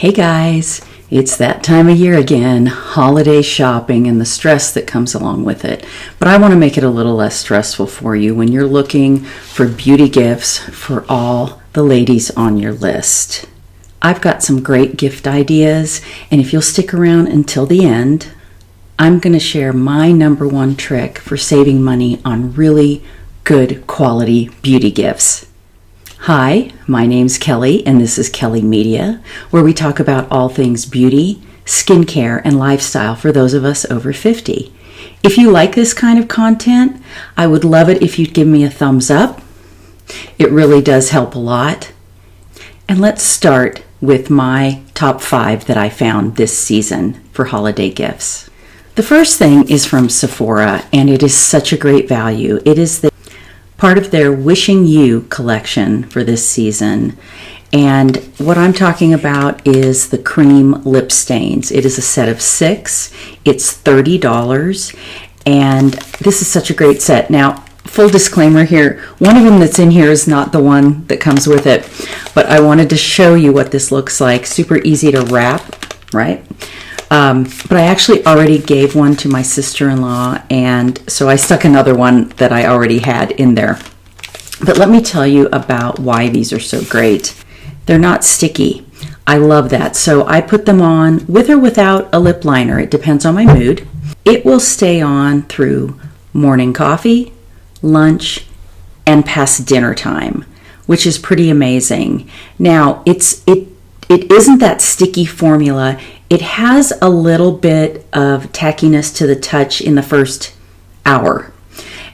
Hey guys, it's that time of year again, holiday shopping and the stress that comes along with it. But I want to make it a little less stressful for you when you're looking for beauty gifts for all the ladies on your list. I've got some great gift ideas, and if you'll stick around until the end, I'm going to share my number one trick for saving money on really good quality beauty gifts. Hi, my name's Kelly, and this is Kelly Media, where we talk about all things beauty, skincare, and lifestyle for those of us over 50. If you like this kind of content, I would love it if you'd give me a thumbs up. It really does help a lot. And let's start with my top 5 that I found this season for holiday gifts. The first thing is from Sephora, and it is such a great value. It is part of their Wishing You collection for this season. And what I'm talking about is the Creme lip stains. It is a set of 6. It's $30. And this is such a great set. Now, full disclaimer here, one of them that's in here is not the one that comes with it. But I wanted to show you what this looks like. Super easy to wrap, right? But I actually already gave one to my sister-in-law, and so I stuck another one that I already had in there. But let me tell you about why these are so great. They're not sticky. I love that. So I put them on with or without a lip liner. It depends on my mood. It will stay on through morning coffee, lunch, and past dinner time, which is pretty amazing. Now, it isn't that sticky formula. It has a little bit of tackiness to the touch in the first hour,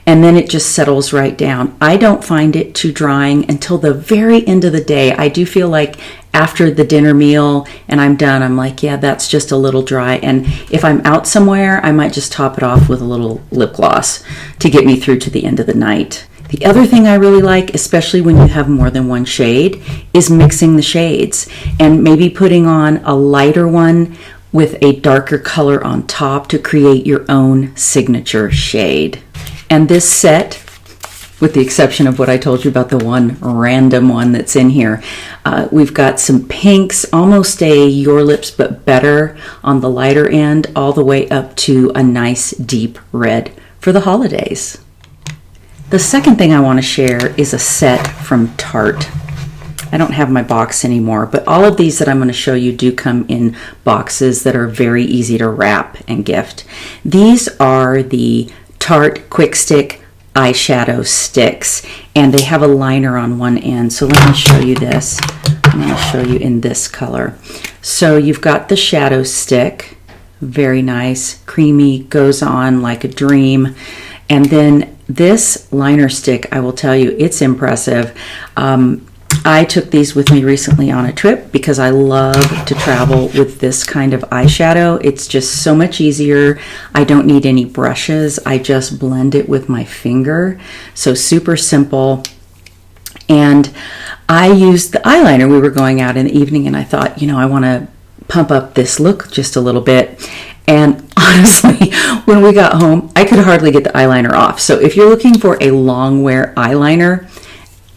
and then it just settles right down. I don't find it too drying until the very end of the day. I do feel like after the dinner meal and I'm done, I'm like, yeah, that's just a little dry. And if I'm out somewhere, I might just top it off with a little lip gloss to get me through to the end of the night. The other thing I really like, especially when you have more than one shade, is mixing the shades and maybe putting on a lighter one with a darker color on top to create your own signature shade. And this set, with the exception of what I told you about the one random one that's in here, we've got some pinks, almost a Your Lips But Better on the lighter end, all the way up to a nice deep red for the holidays. The second thing I want to share is a set from Tarte. I don't have my box anymore, but all of these that I'm going to show you do come in boxes that are very easy to wrap and gift. These are the Tarte Quick Stick eyeshadow sticks, and they have a liner on one end. So let me show you this. I'm going to show you in this color. So you've got the shadow stick, very nice, creamy, goes on like a dream. And then this liner stick, I will tell you, it's impressive. I took these with me recently on a trip because I love to travel with this kind of eyeshadow. It's just so much easier. I don't need any brushes. I just blend it with my finger. So super simple. And I used the eyeliner. We were going out in the evening and I thought, I want to pump up this look just a little bit. And honestly, when we got home, I could hardly get the eyeliner off. So if you're looking for a long wear eyeliner,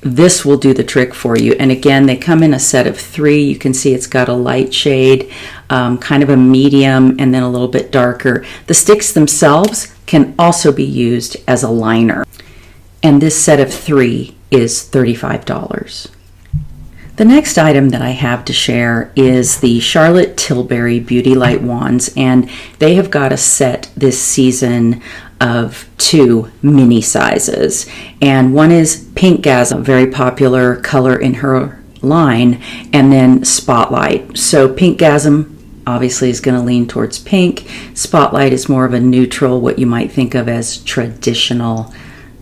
this will do the trick for you. And again, they come in a set of 3. You can see it's got a light shade, kind of a medium, and then a little bit darker. The sticks themselves can also be used as a liner. And this set of 3 is $35. The next item that I have to share is the Charlotte Tilbury Beauty Light Wands, and they have got a set this season of 2 mini sizes. And one is Pink Gasm, a very popular color in her line, and then Spotlight. So Pink Gasm obviously is going to lean towards pink. Spotlight is more of a neutral, what you might think of as traditional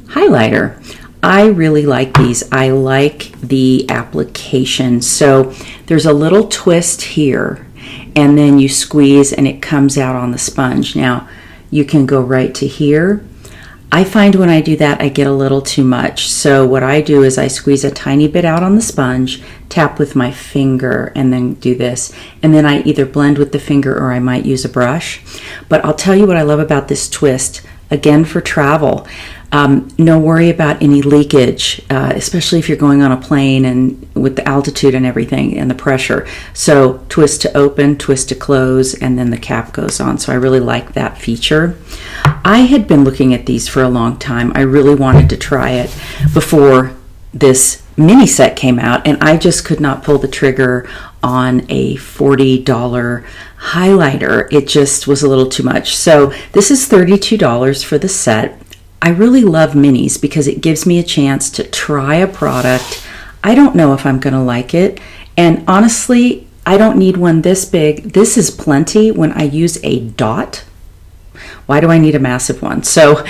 highlighter. I really like these. I like the application. So there's a little twist here, and then you squeeze and it comes out on the sponge. Now you can go right to here. I find when I do that, I get a little too much. So what I do is I squeeze a tiny bit out on the sponge, tap with my finger, and then do this. And then I either blend with the finger or I might use a brush. But I'll tell you what I love about this twist, again for travel. No worry about any leakage, especially if you're going on a plane and with the altitude and everything and the pressure. So twist to open, twist to close, and then the cap goes on. So I really like that feature. I had been looking at these for a long time. I really wanted to try it before this mini set came out, and I just could not pull the trigger on a $40 highlighter. It just was a little too much. So this is $32 for the set. I really love minis because it gives me a chance to try a product. I don't know if I'm going to like it, and honestly, I don't need one this big. This is plenty when I use a dot. Why do I need a massive one? So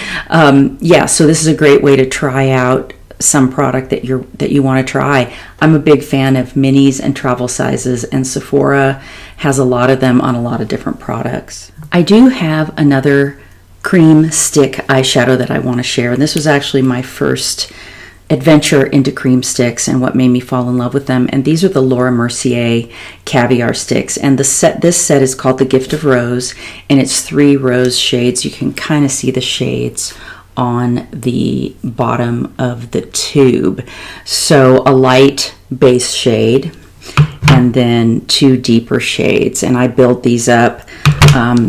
yeah, so this is a great way to try out some product that you want to try. I'm a big fan of minis and travel sizes, and Sephora has a lot of them on a lot of different products. I do have another cream stick eyeshadow that I want to share, and this was actually my first adventure into cream sticks and what made me fall in love with them. And these are the Laura Mercier Caviar sticks, and this set is called the Gift of Rose, and it's 3 rose shades. You can kind of see the shades on the bottom of the tube. So a light base shade and then 2 deeper shades, and I build these up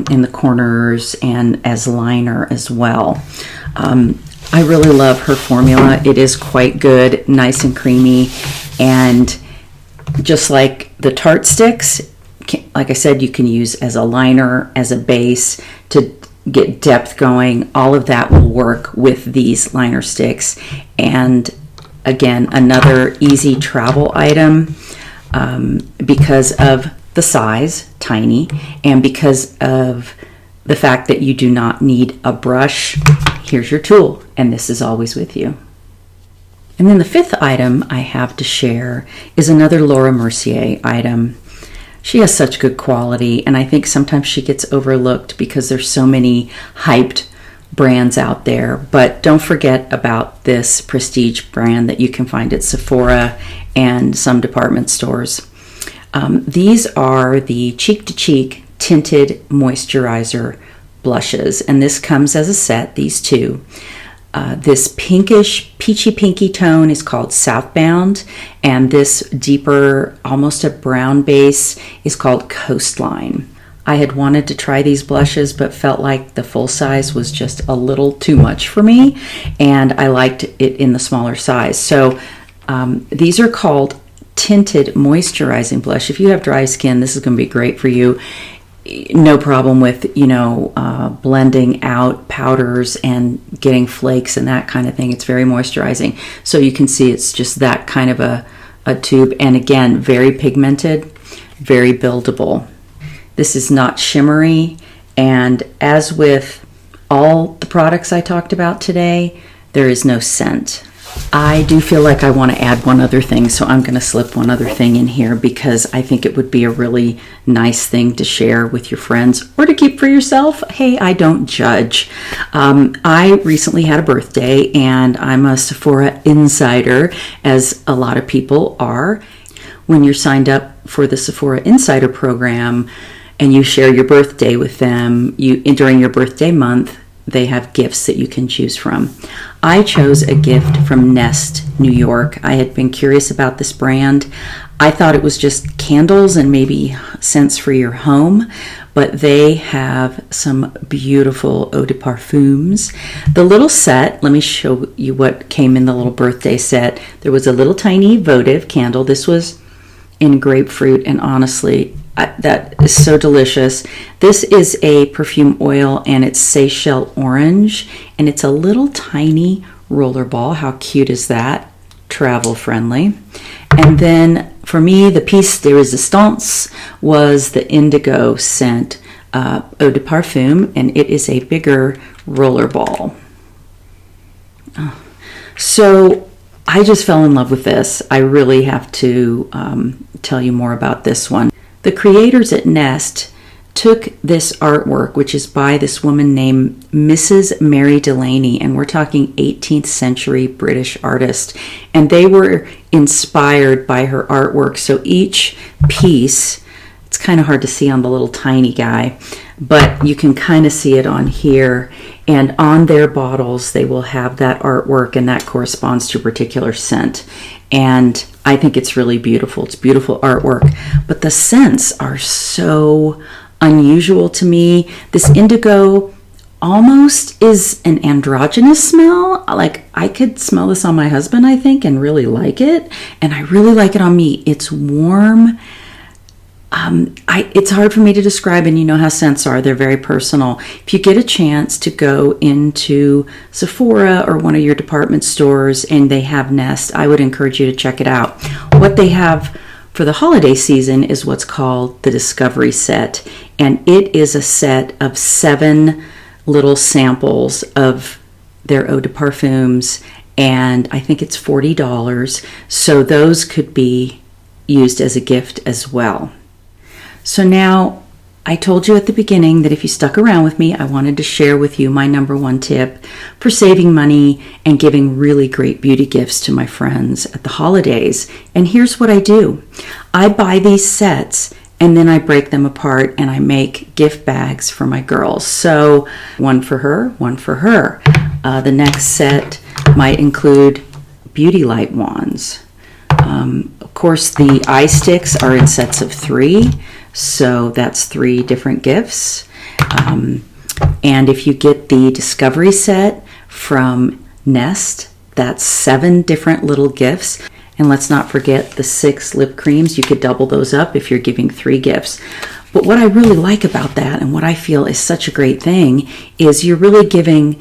in the corners and as liner as well. I really love her formula. It is quite good, nice and creamy, and just like the Tarte sticks, like I said, you can use as a liner, as a base to get depth going. All of that will work with these liner sticks. And again, another easy travel item because of the size, tiny, and because of the fact that you do not need a brush. Here's your tool, and this is always with you. And then the 5th item I have to share is another Laura Mercier item. She has such good quality, and I think sometimes she gets overlooked because there's so many hyped brands out there. But don't forget about this prestige brand that you can find at Sephora and some department stores. These are the Cheek to Cheek Tinted Moisturizer blushes, and this comes as a set, these 2. This pinkish, peachy pinky tone is called Southbound, and this deeper, almost a brown base is called Coastline. I had wanted to try these blushes, but felt like the full size was just a little too much for me, and I liked it in the smaller size. So these are called Tinted Moisturizing Blush. If you have dry skin, this is going to be great for you. No problem with, blending out powders and getting flakes and that kind of thing. It's very moisturizing. So you can see it's just that kind of a tube. And again, very pigmented, very buildable. This is not shimmery. And as with all the products I talked about today, there is no scent. I do feel like I want to add one other thing, so I'm going to slip one other thing in here because I think it would be a really nice thing to share with your friends or to keep for yourself. Hey, I don't judge. I recently had a birthday, and I'm a Sephora insider, as a lot of people are. When you're signed up for the Sephora Insider program and you share your birthday with them, during your birthday month, they have gifts that you can choose from. I chose a gift from Nest, New York. I had been curious about this brand. I thought it was just candles and maybe scents for your home, but they have some beautiful eau de parfums. The little set, let me show you what came in the little birthday set. There was a little tiny votive candle. This was in grapefruit, and honestly, that is so delicious. This is a perfume oil, and it's Seychelles orange, and it's a little tiny roller ball. How cute is that? Travel friendly. And then for me, the piece de resistance was the indigo scent eau de parfum, and it is a bigger roller ball. So I just fell in love with this. I really have to tell you more about this one. The creators at Nest took this artwork, which is by this woman named Mrs. Mary Delaney, and we're talking 18th century British artist, and they were inspired by her artwork. So each piece, it's kind of hard to see on the little tiny guy, but you can kind of see it on here, And on their bottles, they will have that artwork, and that corresponds to a particular scent. And I think it's really beautiful. It's beautiful artwork. But the scents are so unusual to me. This indigo almost is an androgynous smell. Like, I could smell this on my husband, I think, and really like it. And I really like it on me. It's warm. It's hard for me to describe, and you know how scents are. They're very personal. If you get a chance to go into Sephora or one of your department stores and they have Nest, I would encourage you to check it out. What they have for the holiday season is what's called the Discovery Set, and it is a set of 7 little samples of their eau de parfums, and I think it's $40, so those could be used as a gift as well. So now, I told you at the beginning that if you stuck around with me, I wanted to share with you my #1 tip for saving money and giving really great beauty gifts to my friends at the holidays. And here's what I do. I buy these sets and then I break them apart and I make gift bags for my girls. So one for her, one for her. The next set might include beauty light wands. Of course, the eye sticks are in sets of 3. So that's 3 different gifts. And if you get the Discovery Set from Nest, that's 7 different little gifts. And let's not forget the 6 lip creams. You could double those up if you're giving 3 gifts. But what I really like about that, and what I feel is such a great thing, is you're really giving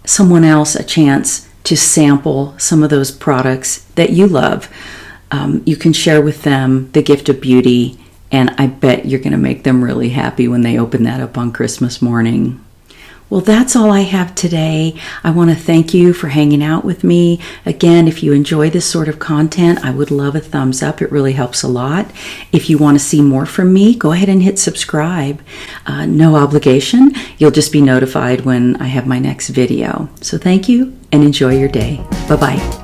someone else a chance to sample some of those products that you love. You can share with them the gift of beauty, and I bet you're going to make them really happy when they open that up on Christmas morning. Well, that's all I have today. I want to thank you for hanging out with me. Again, if you enjoy this sort of content, I would love a thumbs up. It really helps a lot. If you want to see more from me, go ahead and hit subscribe. No obligation. You'll just be notified when I have my next video. So thank you and enjoy your day. Bye-bye.